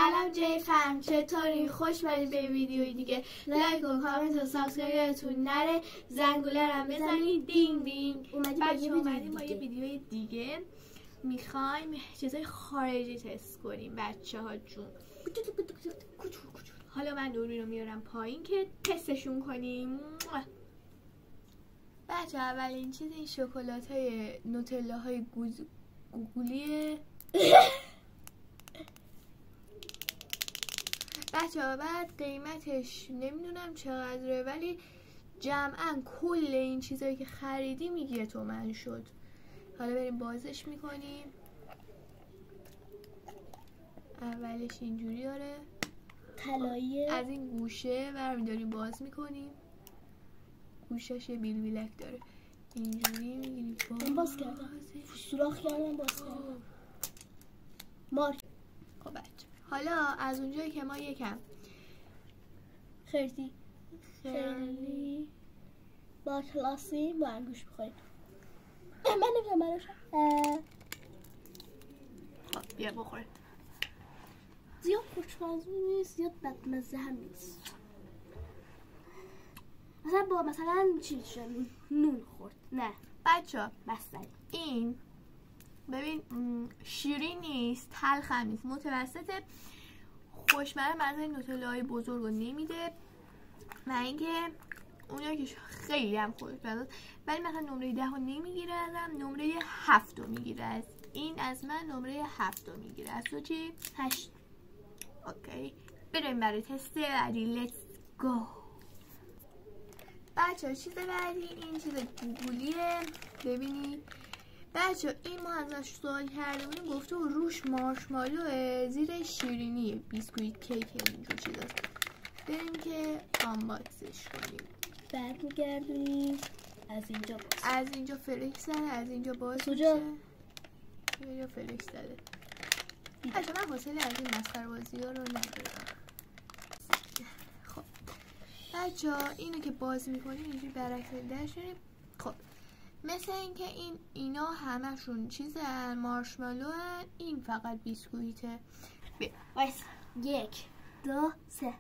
سلام جیفن، چطوری؟ خوش اومدید به ویدیوی دیگه. لایک و کامنت و سابسکرایب یادتون نره، زنگوله رو هم بزنید دینگ دینگ. اومدیم با یه ویدیوی دیگه. میخوایم چیزای خارجی تست کنیم بچه ها جون. حالا من دوربین رو میارم پایین که تستشون کنیم. بچه اولین چیز این شکلات های نوتلا های گوگلیه. بچه ها بعد قیمتش نمیدونم چقدره، ولی جمعا کل این چیزایی که خریدیم 1 تومن شد. حالا بریم بازش میکنیم. اولش اینجوری داره طلایی، از این گوشه برمیداریم باز میکنیم. گوشش یه بیل بیلک داره، اینجوری میگیریم باز کردم، سوراخ کردم، باز کردم مارک. خب بچه حالا از اونجایی که ما یکم خیلی با کلاسی با انگوش بخوریم. من نمیدونم براش خب بیا بخور. زیاد خوشمزه نیست، زیاد بدمزه هم نیست. مثلا با مثلا چی شد نون خورد. نه بچه بستنی. این ببین شیرین نیست، تلخ هم نیست، متوسطه. خوشمزه مزه نوتلای بزرگ رو نمیده و اینکه اونایی که خیلی هم خوشمزه، ولی مثلا نمره 10 رو نمیگیره ازم، نمره 7 رو میگیره از این، از من نمره 7 رو میگیره. از تو چی؟ 8. اوکی بریم برای تست بعدی. لیتس گو. بچه چیز بعدی این چیز گوگلیه. ببینید بچه این ما ازش سوال کرده بودیم، گفته و روش مارشمالوه، زیر شیرینی بیسکویت کیک اینجور چیزاست. بریم که آنباکسش کنیم. برمیگردونیم از اینجا باز. از اینجا فلکس زده، از اینجا باز کجا؟ میشه. یا فلکس زده. بچه من حوصله از این مسخره بازی ها رو ندارم. خب بچه اینو که باز میکنیم اینجوری برعکس داشتیم. خب مثل اینکه اینا همشون چیز مارشمالو هن. این فقط بیسکویته. وایس 1 2 3.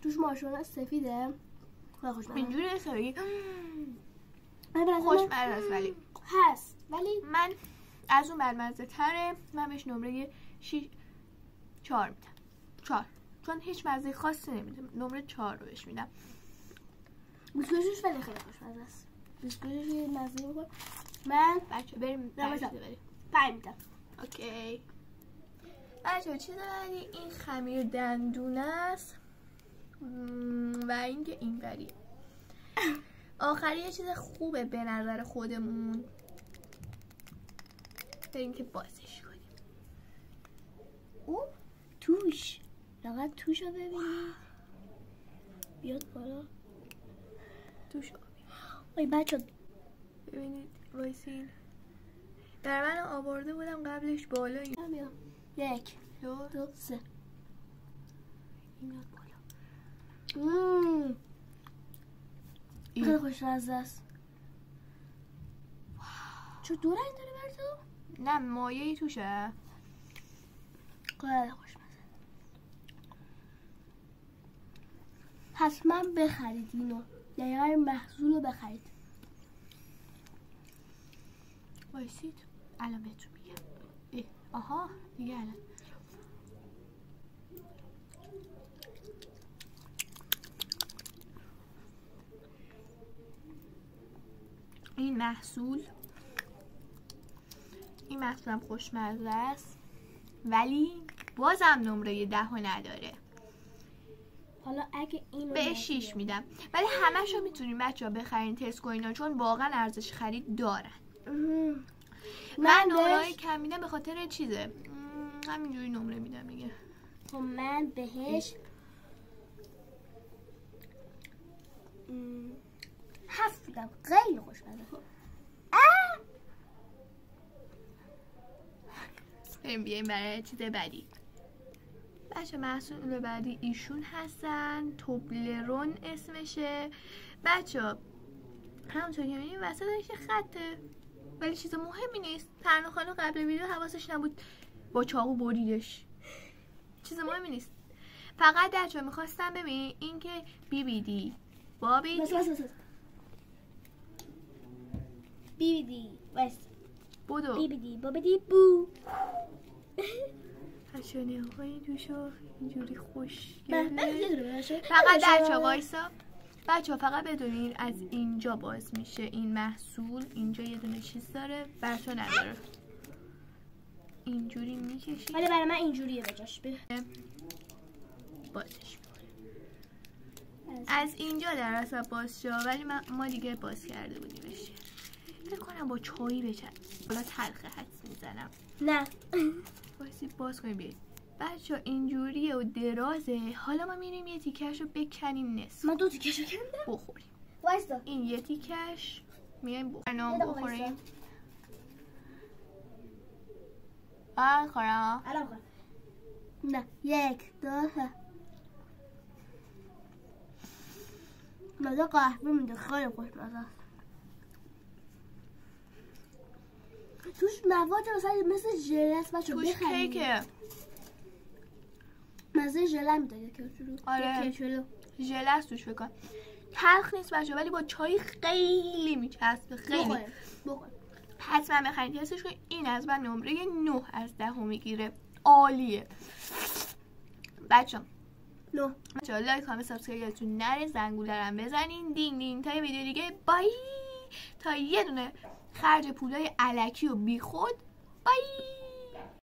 توش مارشمالو سفیده. خوشمزه. اینجوری خیلی خوشمزه است ولی هست، ولی من از اون بدمزه تره. من بهش نمره 4 میدم. 4 چون هیچ مزه خاصی نمیده. نمره 4 رو بهش میدم. بیسکویتش ولی خیلی خوشمزه است. بیسکویتش یه مزه میکنه. من بچه بریم 5 میدم. اوکی بچه چیز بعدی این خمیر دندونه است و اینکه این وریه. آخری یه چیز خوبه به نظر خودمون. بریم که بازش کنیم. او توش فقط توش رو ببینید. بیاد بالا. توش وای بچه ببینید وایسین. در من آورده بودم قبلش بالا. 1 2 3. این میاد بالا. خیلی خوشمزه است. چون 2 رنگ داره بر تو؟ نه مایه‌ای توشه. خیلی خوشمزه. حتما بخرید اینو. دقیقا این محصول رو بخرید. وایسید الان بهتون میگم. آها دیگه الان این محصول هم خوشمزه است، ولی بازم نمره 10 نداره. حالا اگه اینو به 6 میدم، ولی همشو میتونین بچه‌ها بخرین تست کنین چون واقعا ارزش خرید دارن. من نمره کم میدم به خاطر چیزه، همینجوری نمره میدم دیگه. خب من بهش 7 میدم. خیلی خوشمزه. بریم بیاییم برای چیز بعدی. بچه محصول بعدی ایشون هستن، توبلرون اسمشه. بچه همونطور که می‌بینید وسطش خطه ولی چیز مهمی نیست. ترانه خانم قبل ویدیو حواسش نبود با چاقو بریدش، چیز مهمی نیست. فقط درچه میخواستم ببین این که بی بی دی بابی بی دی بودو بی دی بابی دی بو هشونه های دوشو اینجوری خوش فقط درچه وایسا بچه ها. فقط بدونین از اینجا باز میشه این محصول، اینجا یه دونه چیز داره براتون نداره، اینجوری میکشید ولی برای من اینجوریه بجاش بازش میکنه. از اینجا در اصلا باز شد ولی ما دیگه باز کرده بودیمش. فکر کنم با چایی بچن حالا تلخه حدس میزنم. نه بایستی باز کنیم بیایید بچه ها. اینجوریه و درازه. حالا ما میریم یه تیکش رو بکنیم نصف. من 2 تیکش رو کردم بخوریم. وایستا این یه تیکش میایم بخوریم. خورم الان خورم. نه 1 2 3 مزه قهوه میده، خیلی خوشمزه است. توش مواد مثل ژله است بچه، توش کیکه، مزه ژله میده. آره ژله است توش. فکر کنم تلخ نیست بچه ولی با چای خیلی میچسبه. خیلی بخور حتما بخرید تستش کنید. این از من نمره 9 از 10 میگیره. عالیه بچه. لایک کامنت سابسکرایب یادتون نره، زنگوله رو بزنین، دینگ دینگ. تا یه ویدیو دیگه بای. تا یه دونه خرج پولای الکی و بی خود. بای.